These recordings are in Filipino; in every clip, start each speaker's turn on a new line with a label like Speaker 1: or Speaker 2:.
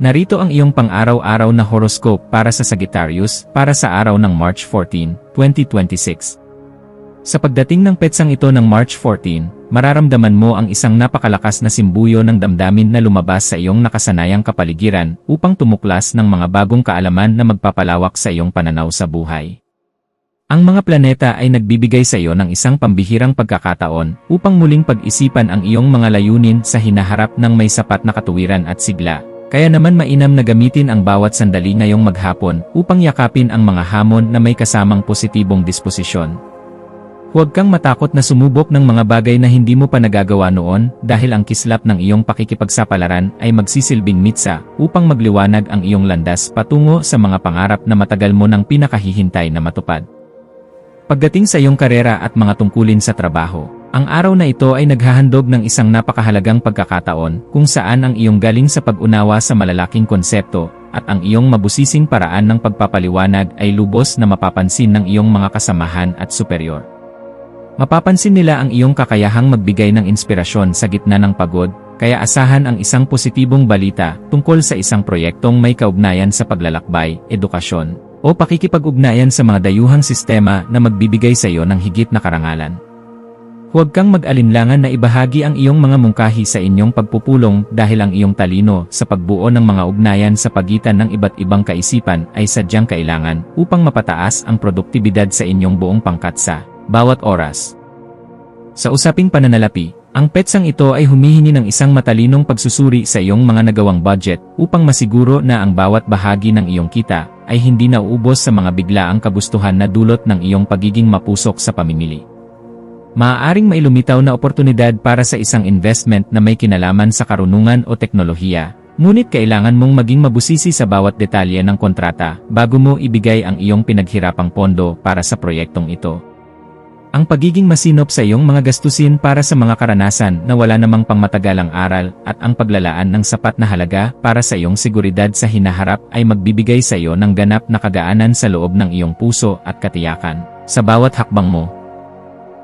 Speaker 1: Narito ang iyong pang-araw-araw na horoscope para sa Sagittarius para sa araw ng March 14, 2026. Sa pagdating ng petsang ito ng March 14, mararamdaman mo ang isang napakalakas na simbuyo ng damdamin na lumabas sa iyong nakasanayang kapaligiran upang tumuklas ng mga bagong kaalaman na magpapalawak sa iyong pananaw sa buhay. Ang mga planeta ay nagbibigay sa iyo ng isang pambihirang pagkakataon upang muling pag-isipan ang iyong mga layunin sa hinaharap ng may sapat na katuwiran at sigla. Kaya naman mainam na gamitin ang bawat sandali ngayong maghapon upang yakapin ang mga hamon na may kasamang positibong disposisyon. Huwag kang matakot na sumubok ng mga bagay na hindi mo pa nagagawa noon dahil ang kislap ng iyong pakikipagsapalaran ay magsisilbing mitsa upang magliwanag ang iyong landas patungo sa mga pangarap na matagal mo nang pinakahihintay na matupad. Pagdating sa iyong karera at mga tungkulin sa trabaho, ang araw na ito ay naghahandog ng isang napakahalagang pagkakataon kung saan ang iyong galing sa pag-unawa sa malalaking konsepto at ang iyong mabusising paraan ng pagpapaliwanag ay lubos na mapapansin ng iyong mga kasamahan at superior. Mapapansin nila ang iyong kakayahang magbigay ng inspirasyon sa gitna ng pagod, kaya asahan ang isang positibong balita tungkol sa isang proyektong may kaugnayan sa paglalakbay, edukasyon, o pakikipag-ugnayan sa mga dayuhang sistema na magbibigay sa iyo ng higit na karangalan. Huwag kang mag-alinlangan na ibahagi ang iyong mga mungkahi sa inyong pagpupulong dahil ang iyong talino sa pagbuo ng mga ugnayan sa pagitan ng iba't ibang kaisipan ay sadyang kailangan upang mapataas ang produktibidad sa inyong buong pangkat sa bawat oras. Sa usaping pananalapi, ang petsang ito ay humihingi ng isang matalinong pagsusuri sa iyong mga nagawang budget upang masiguro na ang bawat bahagi ng iyong kita ay hindi nauubos sa mga biglaang kagustuhan na dulot ng iyong pagiging mapusok sa pamimili. Maaaring may lumitaw na oportunidad para sa isang investment na may kinalaman sa karunungan o teknolohiya, ngunit kailangan mong maging mabusisi sa bawat detalye ng kontrata bago mo ibigay ang iyong pinaghirapang pondo para sa proyektong ito. Ang pagiging masinop sa iyong mga gastusin para sa mga karanasan na wala namang pangmatagalang aral at ang paglalaan ng sapat na halaga para sa iyong seguridad sa hinaharap ay magbibigay sa iyo ng ganap na kagaanan sa loob ng iyong puso at katiyakan sa bawat hakbang mo.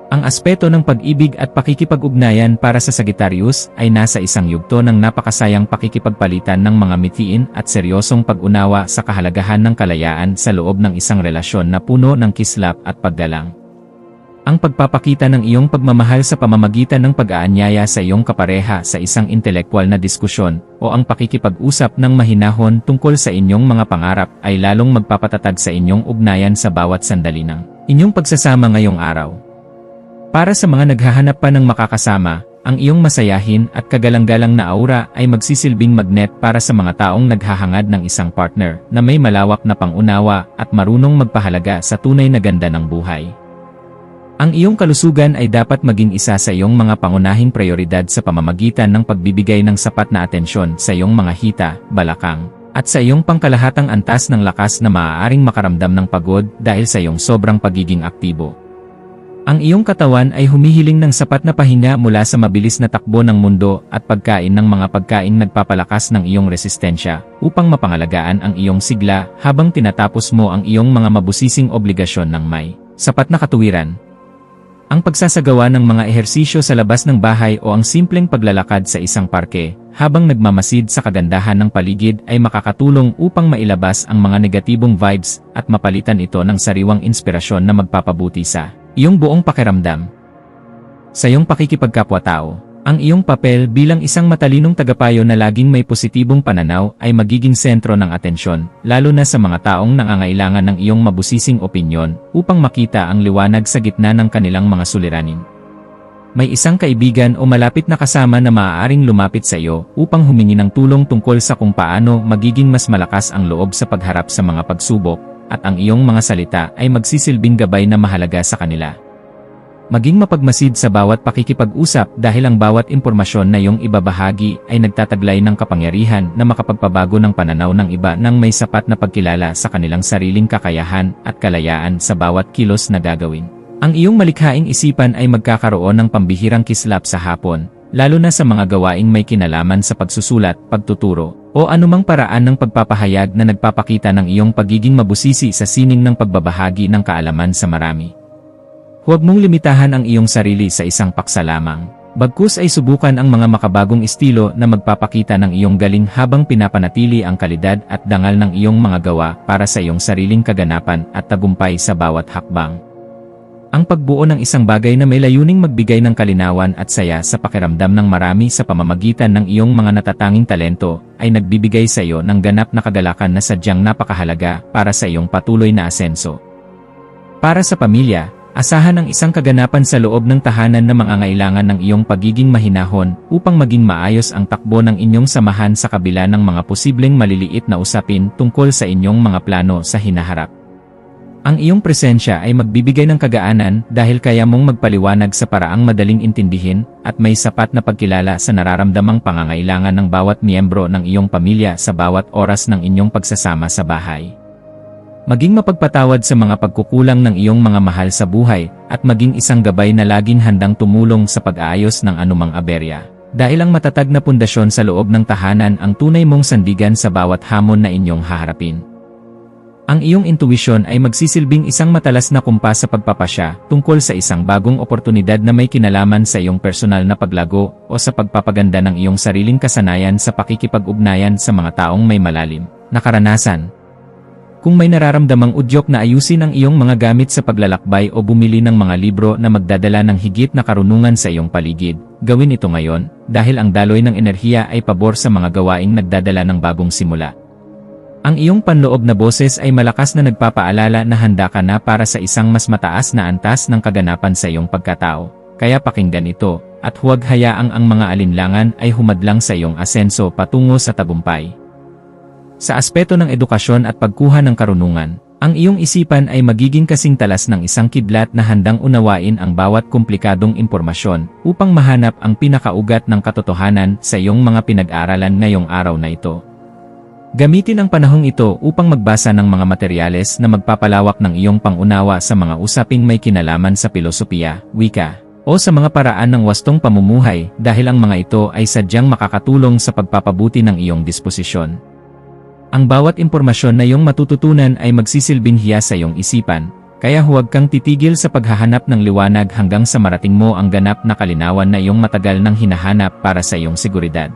Speaker 1: Ang aspeto ng pag-ibig at pakikipag-ugnayan para sa Sagittarius ay nasa isang yugto ng napakasayang pakikipagpalitan ng mga mitiin at seryosong pag-unawa sa kahalagahan ng kalayaan sa loob ng isang relasyon na puno ng kislap at paggalang. Ang pagpapakita ng iyong pagmamahal sa pamamagitan ng pag-aanyaya sa iyong kapareha sa isang intelekwal na diskusyon o ang pakikipag-usap ng mahinahon tungkol sa inyong mga pangarap ay lalong magpapatatag sa inyong ugnayan sa bawat sandali ng inyong pagsasama ngayong araw. Para sa mga naghahanap pa ng makakasama, ang iyong masayahin at kagalang-galang na aura ay magsisilbing magnet para sa mga taong naghahangad ng isang partner na may malawak na pangunawa at marunong magpahalaga sa tunay na ganda ng buhay. Ang iyong kalusugan ay dapat maging isa sa iyong mga pangunahing prioridad sa pamamagitan ng pagbibigay ng sapat na atensyon sa iyong mga hita, balakang, at sa iyong pangkalahatang antas ng lakas na maaaring makaramdam ng pagod dahil sa iyong sobrang pagiging aktibo. Ang iyong katawan ay humihiling ng sapat na pahinga mula sa mabilis na takbo ng mundo at pagkain ng mga pagkaing nagpapalakas ng iyong resistensya upang mapangalagaan ang iyong sigla habang tinatapos mo ang iyong mga mabusising obligasyon ng may sapat na katuwiran. Ang pagsasagawa ng mga ehersisyo sa labas ng bahay o ang simpleng paglalakad sa isang parke, habang nagmamasid sa kagandahan ng paligid ay makakatulong upang mailabas ang mga negatibong vibes at mapalitan ito ng sariwang inspirasyon na magpapabuti sa iyong buong pakiramdam. Sa iyong pakikipagkapwa-tao, ang iyong papel bilang isang matalinong tagapayo na laging may positibong pananaw ay magiging sentro ng atensyon, lalo na sa mga taong nangangailangan ng iyong mabusising opinyon upang makita ang liwanag sa gitna ng kanilang mga suliranin. May isang kaibigan o malapit na kasama na maaaring lumapit sa iyo upang humingi ng tulong tungkol sa kung paano magiging mas malakas ang loob sa pagharap sa mga pagsubok, at ang iyong mga salita ay magsisilbing gabay na mahalaga sa kanila. Maging mapagmasid sa bawat pakikipag-usap dahil ang bawat impormasyon na iyong ibabahagi ay nagtataglay ng kapangyarihan na makapagpabago ng pananaw ng iba nang may sapat na pagkilala sa kanilang sariling kakayahan at kalayaan sa bawat kilos na gagawin. Ang iyong malikhaing isipan ay magkakaroon ng pambihirang kislap sa hapon, lalo na sa mga gawaing may kinalaman sa pagsusulat, pagtuturo, o anumang paraan ng pagpapahayag na nagpapakita ng iyong pagiging mabusisi sa sining ng pagbabahagi ng kaalaman sa marami. Huwag mong limitahan ang iyong sarili sa isang paksa lamang. Bagkus ay subukan ang mga makabagong estilo na magpapakita ng iyong galing habang pinapanatili ang kalidad at dangal ng iyong mga gawa para sa iyong sariling kaganapan at tagumpay sa bawat hakbang. Ang pagbuo ng isang bagay na may layuning magbigay ng kalinawan at saya sa pakiramdam ng marami sa pamamagitan ng iyong mga natatanging talento ay nagbibigay sa iyo ng ganap na kagalakan na sadyang napakahalaga para sa iyong patuloy na asenso. Para sa pamilya, asahan ang isang kaganapan sa loob ng tahanan na mangangailangan ng iyong pagiging mahinahon upang maging maayos ang takbo ng inyong samahan sa kabila ng mga posibleng maliliit na usapin tungkol sa inyong mga plano sa hinaharap. Ang iyong presensya ay magbibigay ng kagaanan dahil kaya mong magpaliwanag sa paraang madaling intindihin at may sapat na pagkilala sa nararamdamang pangangailangan ng bawat miyembro ng iyong pamilya sa bawat oras ng inyong pagsasama sa bahay. Maging mapagpatawad sa mga pagkukulang ng iyong mga mahal sa buhay, at maging isang gabay na laging handang tumulong sa pag-aayos ng anumang aberya. Dahil ang matatag na pundasyon sa loob ng tahanan ang tunay mong sandigan sa bawat hamon na inyong haharapin. Ang iyong intuisyon ay magsisilbing isang matalas na kumpas sa pagpapasya tungkol sa isang bagong oportunidad na may kinalaman sa iyong personal na paglago o sa pagpapaganda ng iyong sariling kasanayan sa pakikipag-ugnayan sa mga taong may malalim na karanasan. Kung may nararamdamang udyok na ayusin ang iyong mga gamit sa paglalakbay o bumili ng mga libro na magdadala ng higit na karunungan sa iyong paligid, gawin ito ngayon, dahil ang daloy ng enerhiya ay pabor sa mga gawaing nagdadala ng bagong simula. Ang iyong panloob na boses ay malakas na nagpapaalala na handa ka na para sa isang mas mataas na antas ng kaganapan sa iyong pagkatao, kaya pakinggan ito, at huwag hayaang ang mga alinlangan ay humadlang sa iyong asenso patungo sa tagumpay. Sa aspeto ng edukasyon at pagkuha ng karunungan, ang iyong isipan ay magiging kasing talas ng isang kidlat na handang unawain ang bawat komplikadong impormasyon upang mahanap ang pinakaugat ng katotohanan sa iyong mga pinag-aralan ngayong araw na ito. Gamitin ang panahong ito upang magbasa ng mga materyales na magpapalawak ng iyong pangunawa sa mga usaping may kinalaman sa filosofiya, wika, o sa mga paraan ng wastong pamumuhay dahil ang mga ito ay sadyang makakatulong sa pagpapabuti ng iyong disposisyon. Ang bawat impormasyon na iyong matututunan ay magsisilbing hiya sa iyong isipan, kaya huwag kang titigil sa paghahanap ng liwanag hanggang sa marating mo ang ganap na kalinawan na iyong matagal nang hinahanap para sa iyong seguridad.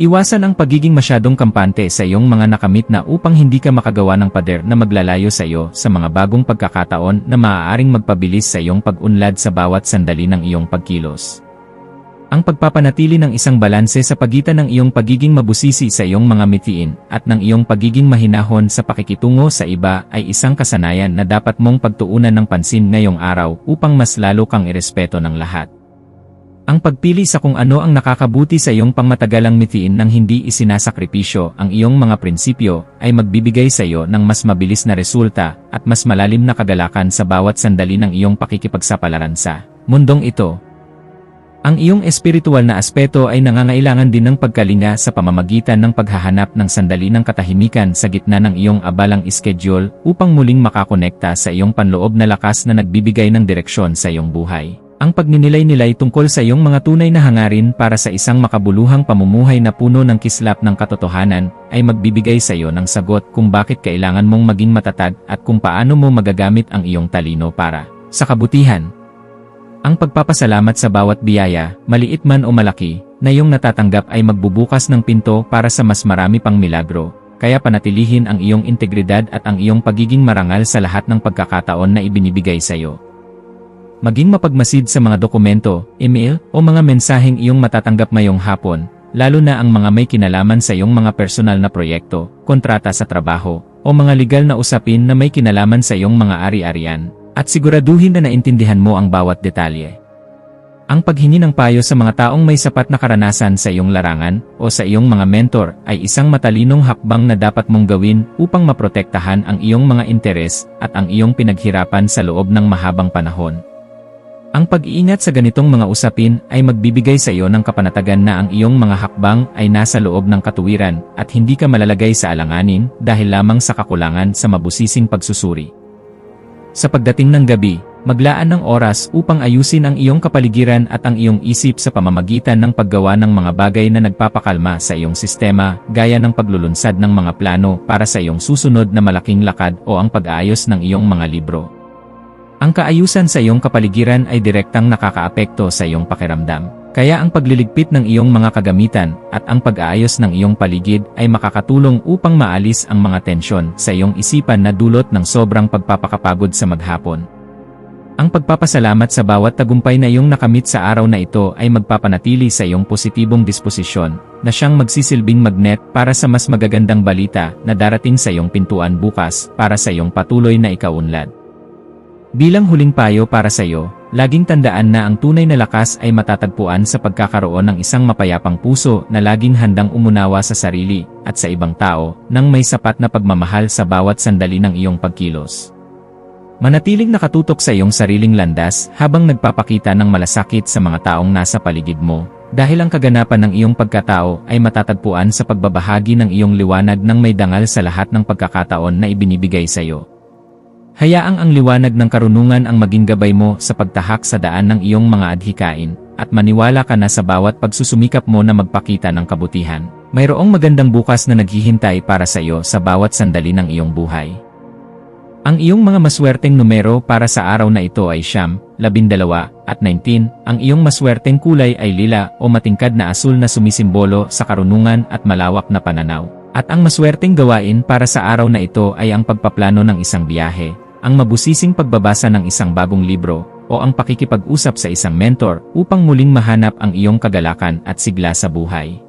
Speaker 1: Iwasan ang pagiging masyadong kampante sa iyong mga nakamit na upang hindi ka makagawa ng pader na maglalayo sa iyo sa mga bagong pagkakataon na maaaring magpabilis sa iyong pag-unlad sa bawat sandali ng iyong pagkilos. Ang pagpapanatili ng isang balanse sa pagitan ng iyong pagiging mabusisi sa iyong mga mitiin at ng iyong pagiging mahinahon sa pakikitungo sa iba ay isang kasanayan na dapat mong pagtuunan ng pansin ngayong araw upang mas lalo kang irespeto ng lahat. Ang pagpili sa kung ano ang nakakabuti sa iyong pangmatagalang mitiin nang hindi isinasakripisyo ang iyong mga prinsipyo ay magbibigay sa iyo ng mas mabilis na resulta at mas malalim na kagalakan sa bawat sandali ng iyong pakikipagsapalaran sa mundong ito. Ang iyong espiritual na aspeto ay nangangailangan din ng pagkalinga sa pamamagitan ng paghahanap ng sandali ng katahimikan sa gitna ng iyong abalang schedule upang muling makakonekta sa iyong panloob na lakas na nagbibigay ng direksyon sa iyong buhay. Ang pagninilay-nilay tungkol sa iyong mga tunay na hangarin para sa isang makabuluhang pamumuhay na puno ng kislap ng katotohanan ay magbibigay sa iyo ng sagot kung bakit kailangan mong maging matatag at kung paano mo magagamit ang iyong talino para sa kabutihan. Ang pagpapasalamat sa bawat biyaya, maliit man o malaki, na iyong natatanggap ay magbubukas ng pinto para sa mas marami pang milagro, kaya panatilihin ang iyong integridad at ang iyong pagiging marangal sa lahat ng pagkakataon na ibinibigay sa iyo. Maging mapagmasid sa mga dokumento, email, o mga mensaheng iyong matatanggap ngayong hapon, lalo na ang mga may kinalaman sa iyong mga personal na proyekto, kontrata sa trabaho, o mga legal na usapin na may kinalaman sa iyong mga ari-arian. At siguraduhin na naintindihan mo ang bawat detalye. Ang paghingi ng payo sa mga taong may sapat na karanasan sa iyong larangan o sa iyong mga mentor ay isang matalinong hakbang na dapat mong gawin upang maprotektahan ang iyong mga interes at ang iyong pinaghirapan sa loob ng mahabang panahon. Ang pag-iingat sa ganitong mga usapin ay magbibigay sa iyo ng kapanatagan na ang iyong mga hakbang ay nasa loob ng katuwiran at hindi ka malalagay sa alanganin dahil lamang sa kakulangan sa mabusising pagsusuri. Sa pagdating ng gabi, maglaan ng oras upang ayusin ang iyong kapaligiran at ang iyong isip sa pamamagitan ng paggawa ng mga bagay na nagpapakalma sa iyong sistema, gaya ng paglulunsad ng mga plano para sa iyong susunod na malaking lakad o ang pag-aayos ng iyong mga libro. Ang kaayusan sa iyong kapaligiran ay direktang nakakaapekto sa iyong pakiramdam. Kaya ang pagliligpit ng iyong mga kagamitan at ang pag-aayos ng iyong paligid ay makakatulong upang maalis ang mga tensyon sa iyong isipan na dulot ng sobrang pagpapakapagod sa maghapon. Ang pagpapasalamat sa bawat tagumpay na iyong nakamit sa araw na ito ay magpapanatili sa iyong positibong disposisyon na siyang magsisilbing magnet para sa mas magagandang balita na darating sa iyong pintuan bukas para sa iyong patuloy na ikaunlad. Bilang huling payo para sa iyo, laging tandaan na ang tunay na lakas ay matatagpuan sa pagkakaroon ng isang mapayapang puso na laging handang umunawa sa sarili at sa ibang tao nang may sapat na pagmamahal sa bawat sandali ng iyong pagkilos. Manatiling nakatutok sa iyong sariling landas habang nagpapakita ng malasakit sa mga taong nasa paligid mo, dahil ang kaganapan ng iyong pagkatao ay matatagpuan sa pagbabahagi ng iyong liwanag ng may dangal sa lahat ng pagkakataon na ibinibigay sa iyo. Hayaang ang liwanag ng karunungan ang maging gabay mo sa pagtahak sa daan ng iyong mga adhikain, at maniwala ka na sa bawat pagsusumikap mo na magpakita ng kabutihan, mayroong magandang bukas na naghihintay para sa iyo sa bawat sandali ng iyong buhay. Ang iyong mga maswerteng numero para sa araw na ito ay 9, 12, at 19. Ang iyong maswerteng kulay ay lila o matingkad na asul na sumisimbolo sa karunungan at malawak na pananaw. At ang maswerteng gawain para sa araw na ito ay ang pagpaplano ng isang biyahe, ang mabusising pagbabasa ng isang bagong libro, o ang pakikipag-usap sa isang mentor upang muling mahanap ang iyong kagalakan at sigla sa buhay.